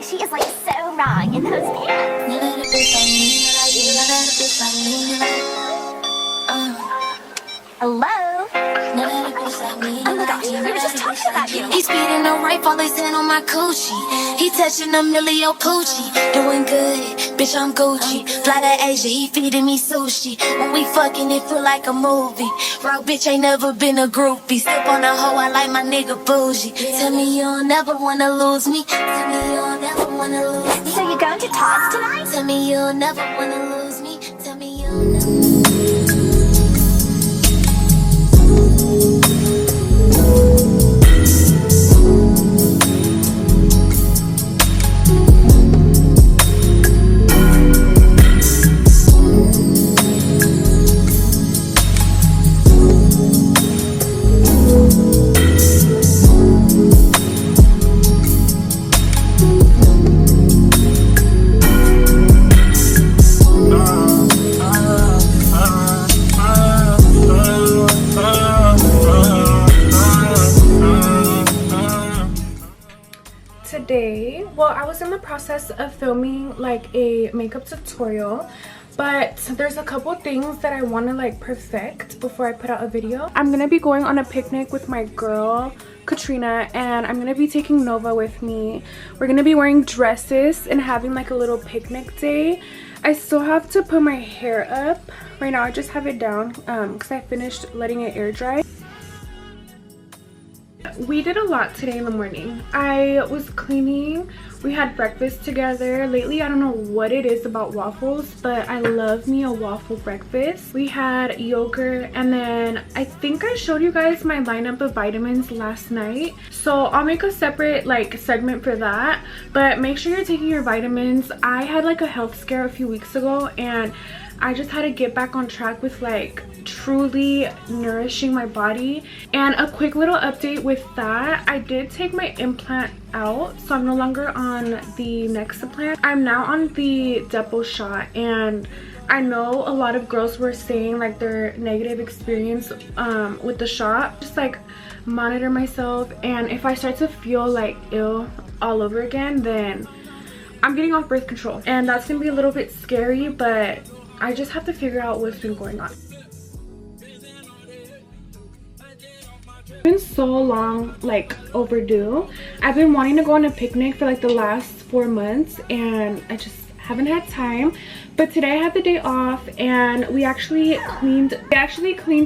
she is like so wrong in those pants. Hello? Oh my gosh, we were just talking about you. He's speeding no right, fall his hand on my coochie. He touching them really your poochie. Doing good, bitch, I'm Gucci. Fly to Asia, he feeding me sushi. When we fucking, it feel like a movie. Bro, bitch, ain't never been a groupie. Step on a hoe, I like my nigga bougie. Tell me you don't never wanna lose me. Tell me you don't never wanna lose me. So you going to Todd's tonight? Tell me you'll never wanna lose me. Tell me you'll never. Today, well, I was in the process of filming like a makeup tutorial, but there's a couple things that I want to like perfect before I put out a video. I'm gonna be going on a picnic with my girl Katrina, and I'm gonna be taking Nova with me. We're gonna be wearing dresses and having like a little picnic day. I still have to put my hair up. Right now I just have it down because I finished letting it air dry. We did a lot today in the morning. I was cleaning, we had breakfast together. Lately, I don't know what it is about waffles, but I love me a waffle breakfast. We had yogurt, and then I think I showed you guys my lineup of vitamins last night, so I'll make a separate like segment for that. But make sure you're taking your vitamins. I had like a health scare a few weeks ago, and I just had to get back on track with like truly nourishing my body. And a quick little update with that, I did take my implant out, so I'm no longer on the next implant. I'm now on the Depo shot, and I know a lot of girls were saying like their negative experience with the shot. Just like monitor myself, and if I start to feel like ill all over again, then I'm getting off birth control, and that's gonna be a little bit scary, but I just have to figure out what's been going on. It's been so long, like overdue. I've been wanting to go on a picnic for like the last 4 months, and I just haven't had time. But today I had the day off, and we actually cleaned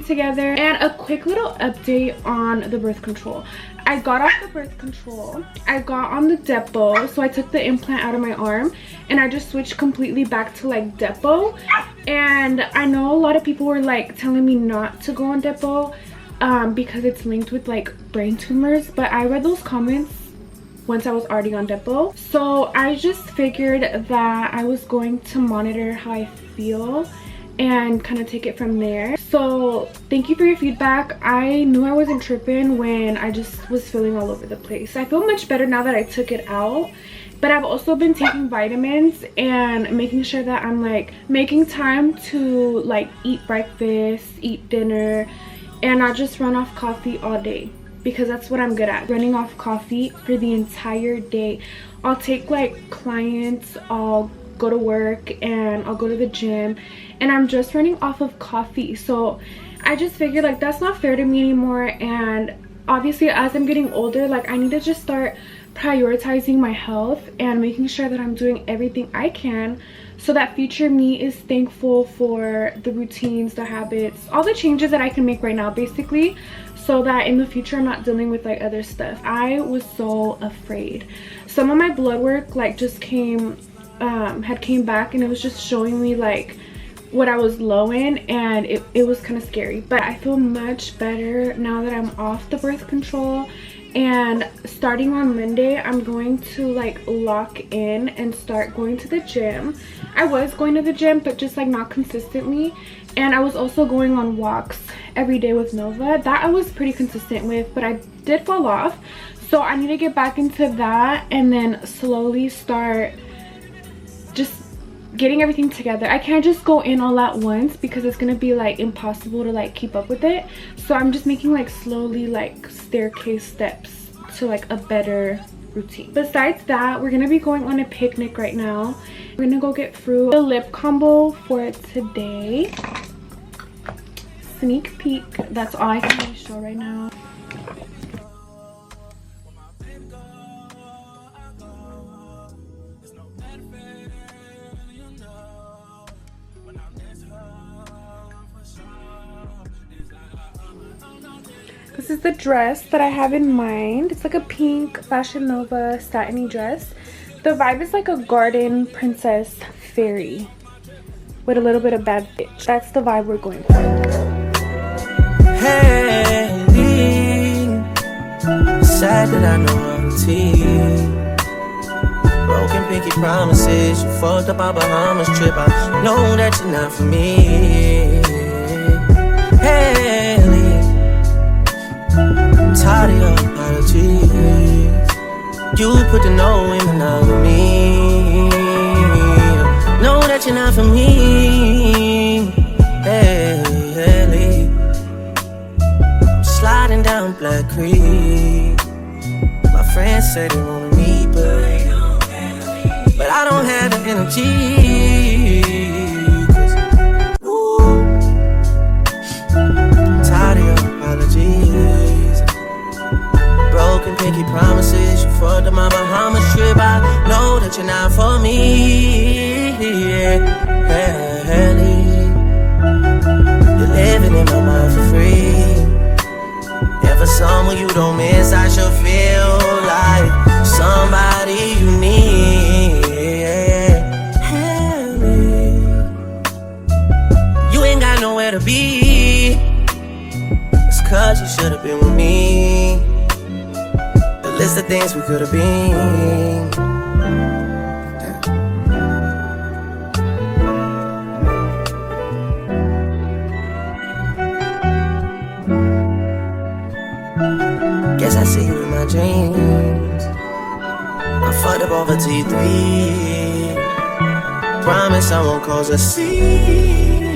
together. And a quick little update on the birth control. I got off the birth control, I got on the Depo, so I took the implant out of my arm and I just switched completely back to like Depo. And I know a lot of people were like telling me not to go on Depo because it's linked with like brain tumors, but I read those comments once I was already on Depo, so I just figured that I was going to monitor how I feel and kind of take it from there. So thank you for your feedback. I knew I wasn't tripping when I just was feeling all over the place. I feel much better now that I took it out, but I've also been taking vitamins and making sure that I'm like making time to like eat breakfast, eat dinner, and not just run off coffee all day, because that's what I'm good at, running off coffee for the entire day. I'll take like clients, I'll go to work, and I'll go to the gym, and I'm just running off of coffee. So I just figured like that's not fair to me anymore, and obviously as I'm getting older, like I need to just start prioritizing my health and making sure that I'm doing everything I can so that future me is thankful for the routines, the habits, all the changes that I can make right now basically, so that in the future I'm not dealing with like other stuff. I was so afraid. Some of my blood work like just came back, and it was just showing me like what I was low in, and it was kind of scary. But I feel much better now that I'm off the birth control, and starting on Monday I'm going to like lock in and start going to the gym. I was going to the gym, but just like not consistently, and I was also going on walks every day with Nova. That I was pretty consistent with, but I did fall off, so I need to get back into that and then slowly start just getting everything together. I can't just go in all at once because it's gonna be like impossible to like keep up with it. So I'm just making like slowly like staircase steps to like a better routine. Besides that, we're gonna be going on a picnic right now. We're gonna go get fruit. The lip combo for today. Sneak peek. That's all I can really show right now. This is the dress that I have in mind. It's like a pink Fashion Nova satiny dress. The vibe is like a garden princess fairy with a little bit of bad bitch. That's the vibe we're going for. Hey, sad that I know I'm a teen. Broken pinky promises. You fucked up our Bahamas trip. I know that you're not for me. Hey, I'm tired of your apologies. You put the no in monogamy. Know that you're not for me. Hey, I'm sliding down Black Creek. My friends say they wanna meet, but I don't have the energy. 'Cause, ooh, I'm tired of your apologies. Broken pinky promises. You fucked up my Bahamas trip. I know that you're not for me. You're living in my mind for free. And for someone you don't miss, I should feel like somebody you need. You ain't got nowhere to be. It's 'cause you should have been with me. The list of things we could have been. Guess I see you in my dreams. I fucked up over T3. Promise I won't cause a scene.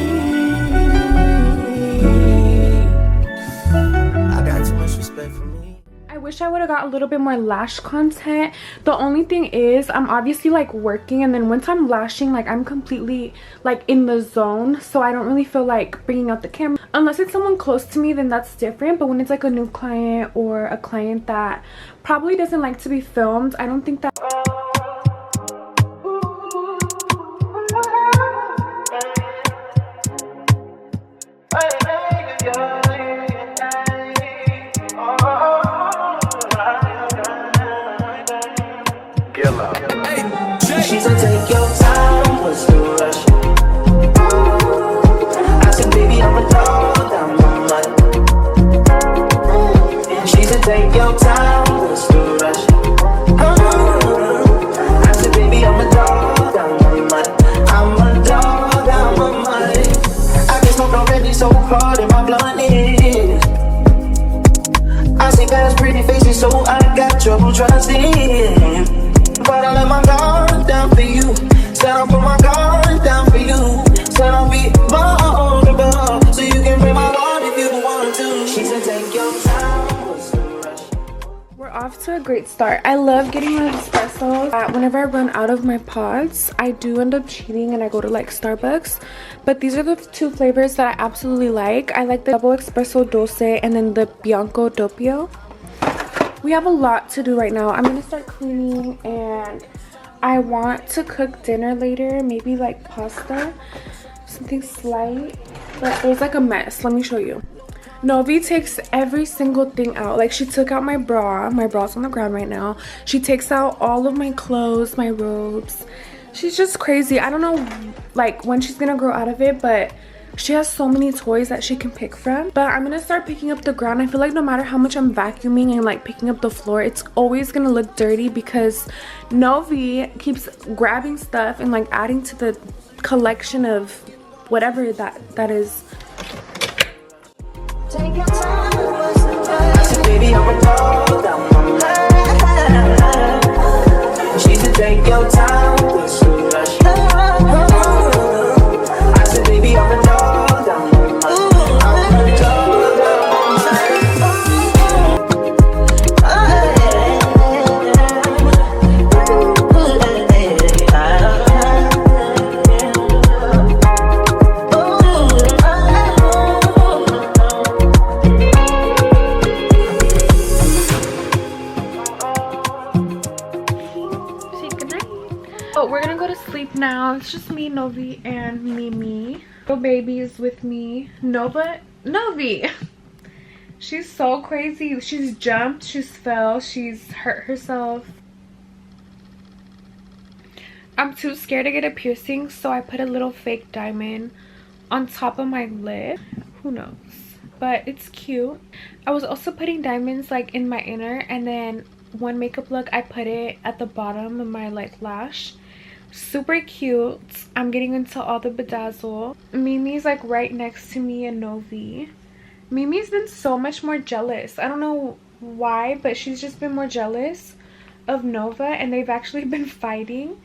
I got too much respect for me. I wish I would have got a little bit more lash content. The only thing is I'm obviously like working, and then once I'm lashing, like I'm completely like in the zone, so I don't really feel like bringing out the camera unless it's someone close to me. Then that's different. But when it's like a new client or a client that probably doesn't like to be filmed, I don't think that She said take your time, what's the rush? I said baby I'm a dog, I'm a mutt. She said take your time, what's the rush? I said baby I'm a dog, I'm a mutt. I'm a dog, I'm a mutt. I get smoked already so hard in my blunt is. I see past pretty faces so I got trouble trusting. But I let my guard down for you. Said I'll put my guard down for you. Said I'll be vulnerable, so you can break my heart if you want to. She said take your time. What's the rush? we're off to a great start. I love getting my espressos. Whenever I run out of my pods, I do end up cheating and I go to like Starbucks. But these are the two flavors that I absolutely like. I like the double espresso dulce and then the bianco doppio. We have a lot to do right now. I'm gonna start cleaning, and I want to cook dinner later, maybe like pasta, something slight, but there's like a mess. Let me show you. Novi takes every single thing out. Like, she took out my bra. My bra's on the ground right now. She takes out all of my clothes, my robes. She's just crazy. I don't know like when she's gonna grow out of it, but she has so many toys that she can pick from. But I'm gonna start picking up the ground. I feel like no matter how much I'm vacuuming and like picking up the floor, it's always gonna look dirty because Novi keeps grabbing stuff and like adding to the collection of whatever that is. Take your time. I said baby I'm a dog, I'm a mutt. She said take your time. What's the rush? I said baby I'm a dog, I'm a mutt. I'm a dog, I'm a mutt. Oh, we're gonna go to sleep now. It's just me, Novi, and Mimi. Little baby is with me. Novi. She's so crazy. She's jumped, she's fell, she's hurt herself. I'm too scared to get a piercing, so I put a little fake diamond on top of my lip. Who knows? But it's cute. I was also putting diamonds like in my inner, and then one makeup look I put it at the bottom of my like lash. Super cute. I'm getting into all the bedazzle. Mimi's like right next to me and Novi. Mimi's been so much more jealous. I don't know why, but she's just been more jealous of Nova, and they've actually been fighting.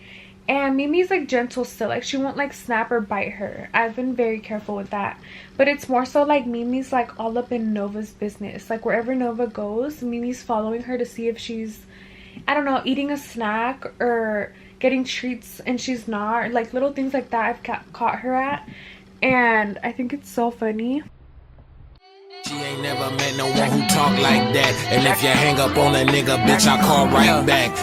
And Mimi's like gentle still, like she won't like snap or bite her. I've been very careful with that, but it's more so like Mimi's like all up in Nova's business. Like wherever Nova goes, Mimi's following her to see if she's, I don't know, eating a snack or getting treats and she's not, or like little things like that I've caught her at, and I think it's so funny. She ain't never met no one who talk like that. And if you hang up on a nigga, bitch, I call right back.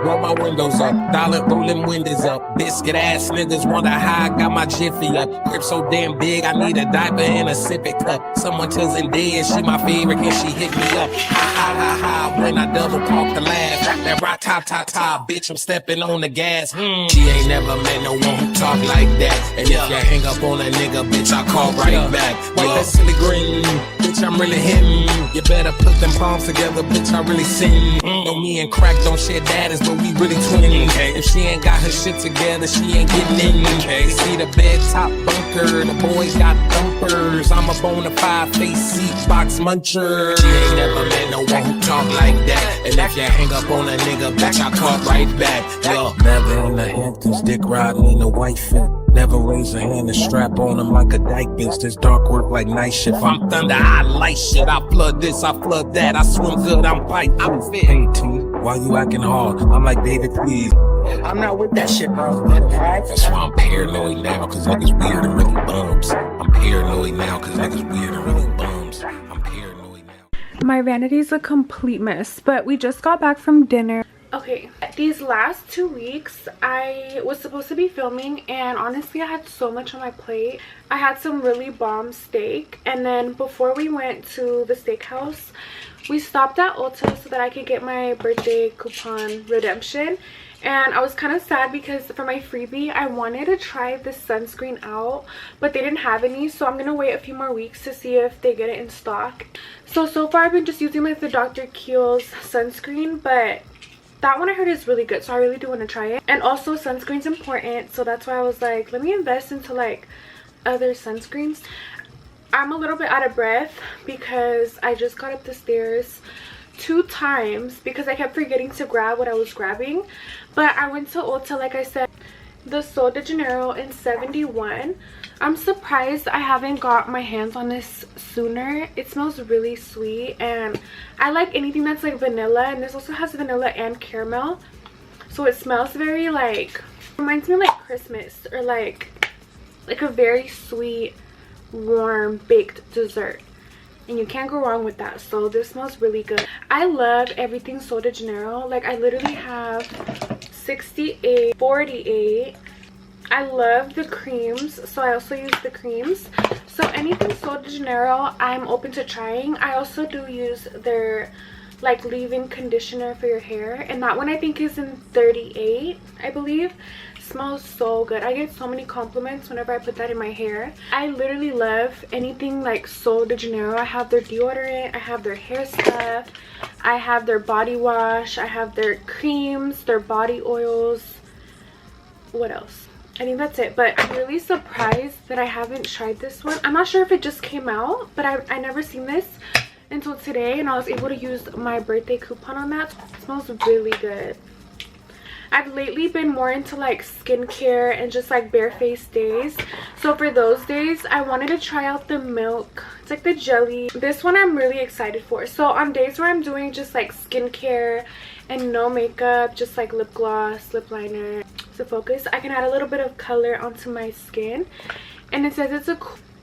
Roll my windows up, dollar rolling windows up. Biscuit ass niggas wonder how I got my jiffy up. Grip so damn big, I need a diaper and a sippy cup. Someone tells Zendaya she my favorite, and she hit me up. Ha ha ha ha, when I double park the laugh. That rock ta ta ta, bitch, I'm stepping on the gas. She ain't never met no one who talk like that. And if you hang up on a nigga, bitch, I call right back. Wipe that silly green, bitch, I'm really hitting. You better put them palms together, bitch, I really sing. Know me and crack don't share daddies, but we really twins. If she ain't got her shit together, she ain't getting in. See the bed top bunker, the boys got thumpers. I'm a bona fide face seat box muncher. She ain't never met no one who talk like that. And if you hang up on a nigga, bitch, I call right back. Yo, never in the Hamptons, dick riding in a white fit. Never raise a hand and strap on him like a dyke bitch. This dark work like night shift. I'm thunder, I light shit. I flood this, I flood that. I swim good, I'm fight, I'm fit. Hey T, why you acting hard? I'm like David, please. I'm not with that shit, bro. That's why I'm paranoid now, cause niggas weird and really bums. I'm paranoid now, cause niggas weird and really bums. I'm paranoid now. My vanity's a complete mess, but we just got back from dinner. Okay, these last 2 weeks I was supposed to be filming, and honestly I had so much on my plate. I had some really bomb steak, and then before we went to the steakhouse we stopped at Ulta so that I could get my birthday coupon redemption. And I was kind of sad because for my freebie I wanted to try this sunscreen out, but they didn't have any, so I'm gonna wait a few more weeks to see if they get it in stock. So far I've been just using like the Dr. Kiehl's sunscreen, but that one I heard is really good, so I really do want to try it. And also sunscreen's important, so that's why I was like, let me invest into like other sunscreens. I'm a little bit out of breath because I just got up the stairs 2 times because I kept forgetting to grab what I was grabbing. But I went to Ulta, like I said, the Sol de Janeiro in 71. I'm surprised I haven't got my hands on this sooner. It smells really sweet, and I like anything that's like vanilla, and this also has vanilla and caramel, so it smells very like, reminds me of like Christmas, or like a very sweet warm baked dessert, and you can't go wrong with that. So this smells really good. I love everything Sol de Janeiro. Like I literally have 68, 48. I love the creams, so I also use the creams. So anything Sol de Janeiro I'm open to trying. I also do use their like leave-in conditioner for your hair, and that one I think is in 38, I believe. Smells so good. I get so many compliments whenever I put that in my hair. I literally love anything like Sol de Janeiro. I have their deodorant, I have their hair stuff, I have their body wash, I have their creams, their body oils. What else? I think that's it. But I'm really surprised that I haven't tried this one. I'm not sure if it just came out, but I never seen this until today, and I was able to use my birthday coupon on that. It smells really good. I've lately been more into like skincare and just like barefaced days. So for those days I wanted to try out the Milk. It's like the jelly. This one I'm really excited for. So on days where I'm doing just like skincare and no makeup, just like lip gloss, lip liner to focus, I can add a little bit of color onto my skin. And it says it's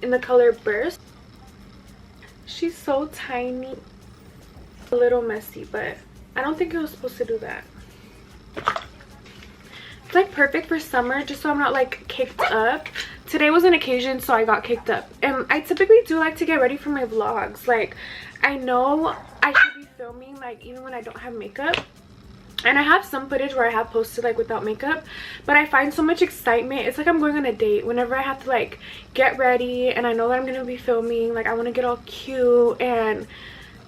in the color Burst. She's so tiny. A little messy, but I don't think it was supposed to do that. It's like perfect for summer, just so I'm not like caked up. Today was an occasion, so I got caked up. And I typically do like to get ready for my vlogs. Like, I know I should be filming like even when I don't have makeup. And I have some footage where I have posted like without makeup, but I find so much excitement. It's like I'm going on a date whenever I have to like get ready and I know that I'm gonna be filming. Like, I want to get all cute, and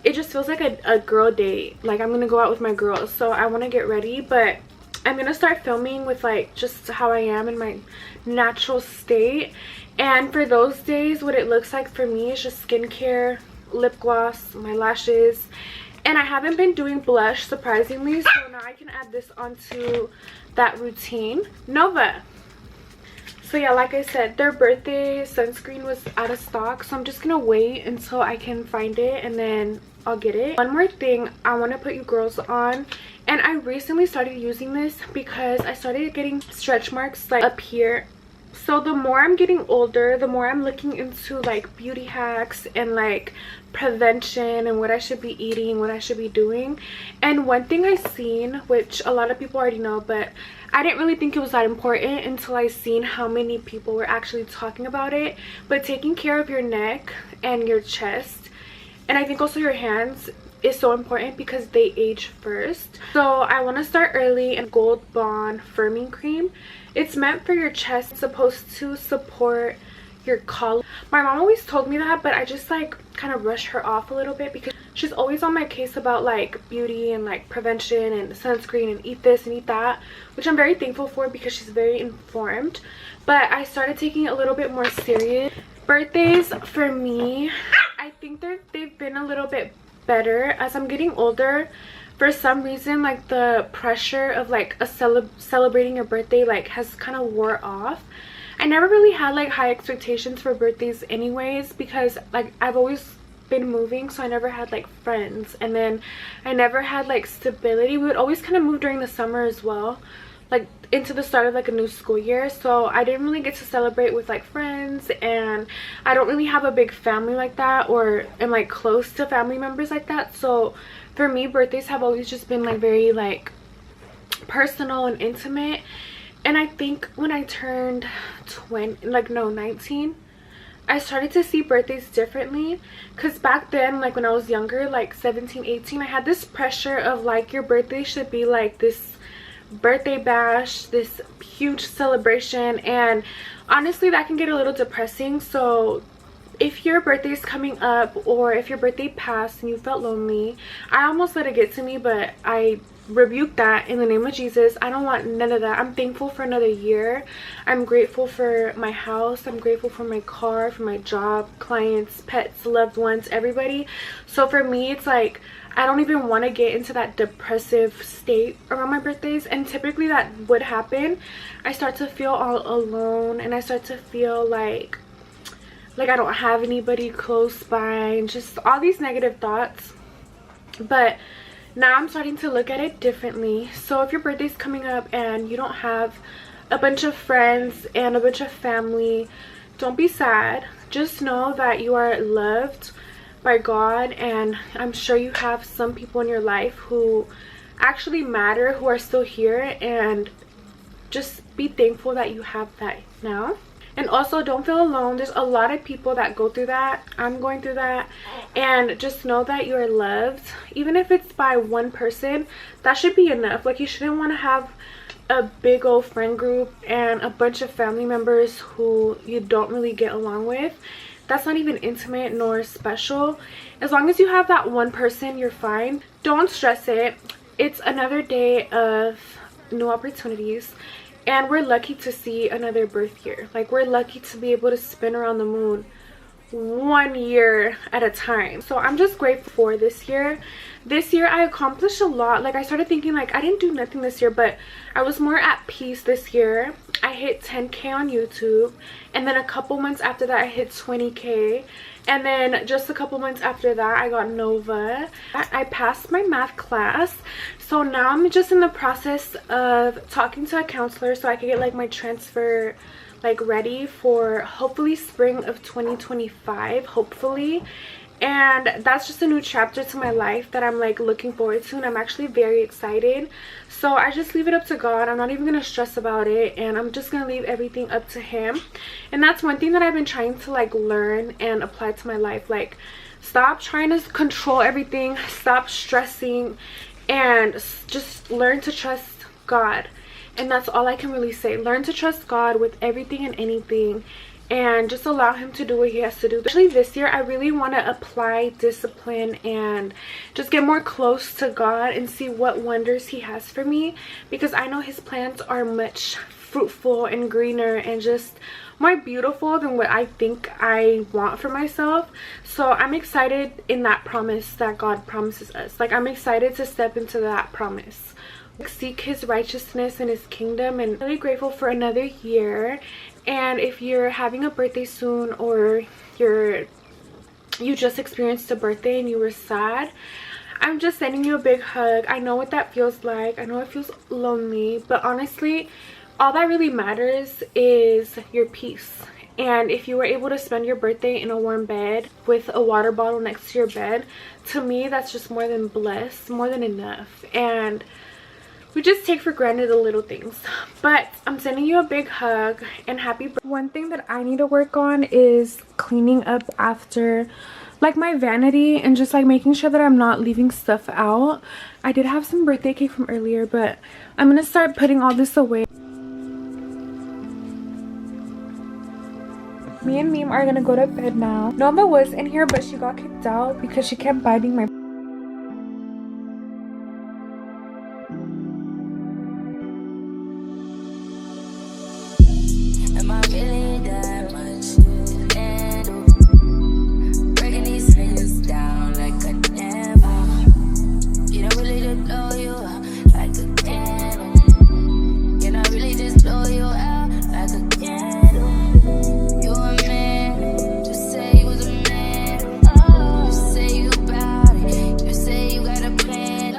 it just feels like a girl date. Like, I'm gonna go out with my girls, so I want to get ready. But I'm gonna start filming with like just how I am in my natural state. And for those days, what it looks like for me is just skincare, lip gloss, my lashes. And I haven't been doing blush, surprisingly, so now I can add this onto that routine. Nova. So yeah, like I said, their birthday sunscreen was out of stock, so I'm just gonna wait until I can find it and then I'll get it. One more thing I want to put you girls on, and I recently started using this because I started getting stretch marks like up here. So the more I'm getting older, the more I'm looking into like beauty hacks and like prevention and what I should be eating, what I should be doing. And one thing I seen, which a lot of people already know, but I didn't really think it was that important until I seen how many people were actually talking about it. But taking care of your neck and your chest, and I think also your hands, is so important because they age first. So I want to start early. And Gold Bond firming cream, it's meant for your chest. It's supposed to support your collar. My mom always told me that, but I just like kind of rush her off a little bit because she's always on my case about like beauty and like prevention and sunscreen and eat this and eat that, which I'm very thankful for because she's very informed. But I started taking it a little bit more serious. Birthdays for me, I think they've been a little bit better as I'm getting older. For some reason, like the pressure of like celebrating your birthday like has kind of wore off. I never really had like high expectations for birthdays anyways, because like I've always been moving, so I never had like friends, and then I never had like stability. We would always kind of move during the summer as well, like into the start of like a new school year, so I didn't really get to celebrate with like friends, and I don't really have a big family like that, or am like close to family members like that. So for me, birthdays have always just been like very like personal and intimate. And I think when I turned 19, I started to see birthdays differently, because back then, like when I was younger, like 17, 18, I had this pressure of like your birthday should be like this birthday bash, this huge celebration, and honestly that can get a little depressing. So if your birthday is coming up, or if your birthday passed and you felt lonely, I almost let it get to me, but I rebuke that in the name of Jesus. I don't want none of that. I'm thankful for another year. I'm grateful for my house. I'm grateful for my car, for my job, clients, pets, loved ones, everybody. So for me, it's like I don't even want to get into that depressive state around my birthdays, and typically that would happen. I start to feel all alone, and I start to feel like I don't have anybody close by, and just all these negative thoughts. But now I'm starting to look at it differently. So if your birthday's coming up and you don't have a bunch of friends and a bunch of family, don't be sad. Just know that you are loved by God, and I'm sure you have some people in your life who actually matter, who are still here, and just be thankful that you have that now. And also, don't feel alone. There's a lot of people that go through that. I'm going through that. And just know that you are loved. Even if it's by one person, that should be enough. Like, you shouldn't want to have a big old friend group and a bunch of family members who you don't really get along with. That's not even intimate nor special. As long as you have that one person, you're fine. Don't stress it. It's another day of new opportunities. And we're lucky to see another birth year. Like, we're lucky to be able to spin around the moon 1 year at a time. So I'm just grateful for this year. This year I accomplished a lot. Like, I started thinking like I didn't do nothing this year, but I was more at peace this year. I hit 10K on YouTube, and then a couple months after that I hit 20K, and then just a couple months after that I got Nova. I passed my math class, so now I'm just in the process of talking to a counselor so I can get like my transfer like ready for hopefully spring of 2025, hopefully. and that's just a new chapter to my life that I'm like looking forward to, and I'm actually very excited. So I just leave it up to God. I'm not even gonna stress about it, and I'm just gonna leave everything up to him. And that's one thing that I've been trying to like learn and apply to my life. Like, stop trying to control everything, stop stressing, and just learn to trust God. And that's all I can really say. Learn to trust God with everything and anything, and just allow him to do what he has to do. Especially this year, I really want to apply discipline and just get more close to God and see what wonders he has for me, because I know his plans are much fruitful and greener and just more beautiful than what I think I want for myself. So I'm excited in that promise that God promises us. Like, I'm excited to step into that promise, seek his righteousness and his kingdom, and really grateful for another year. And if you're having a birthday soon, or you just experienced a birthday and you were sad, I'm just sending you a big hug. I know what that feels like. I know it feels lonely, but honestly, all that really matters is your peace. And if you were able to spend your birthday in a warm bed with a water bottle next to your bed, to me that's just more than blessed, more than enough. And we just take for granted the little things. But I'm sending you a big hug and happy birthday. One thing that I need to work on is cleaning up after like my vanity, and just like making sure that I'm not leaving stuff out. I did have some birthday cake from earlier, but I'm gonna start putting all this away. Me and Meme are gonna go to bed now. Nova was in here, but she got kicked out because she kept biting my Am I really that much to handle? Breaking these niggas down like a never. You don't really just blow you out like a candle. You know, really just blow you out like a candle. You a man, just say you was a man. Oh, you say you about it, you say you got a plan.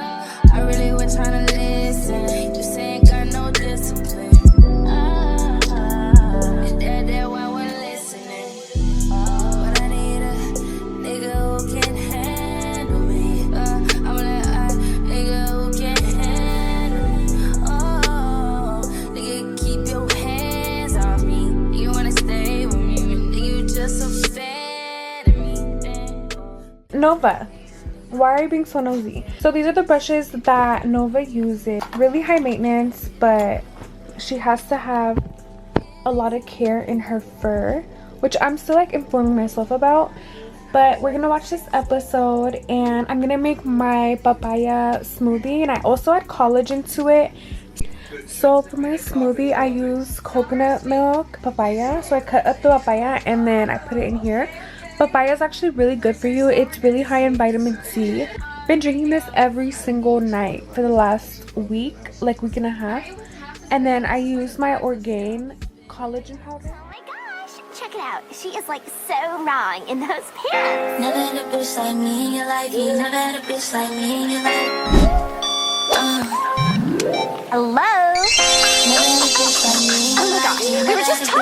I really was trying to listen, you say ain't got no discipline. Nova, why are you being so nosy? So these are the brushes that Nova uses. Really high maintenance, but she has to have a lot of care in her fur, which I'm still like informing myself about. But we're gonna watch this episode, and I'm gonna make my papaya smoothie, and I also add collagen to it. So for my smoothie, I use coconut milk, papaya. So I cut up the papaya and then I put it in here. Papaya is actually really good for you. It's really high in vitamin C. I've been drinking this every single night for the last week, like week and a half. And then I use my Orgain collagen powder. Oh my gosh, check it out. She is like so wrong in those pants. Never had a bitch like me in your life. You never had a bitch like me in your life. Hello? Never had a bitch like me in your Oh my life. gosh, we were just talking.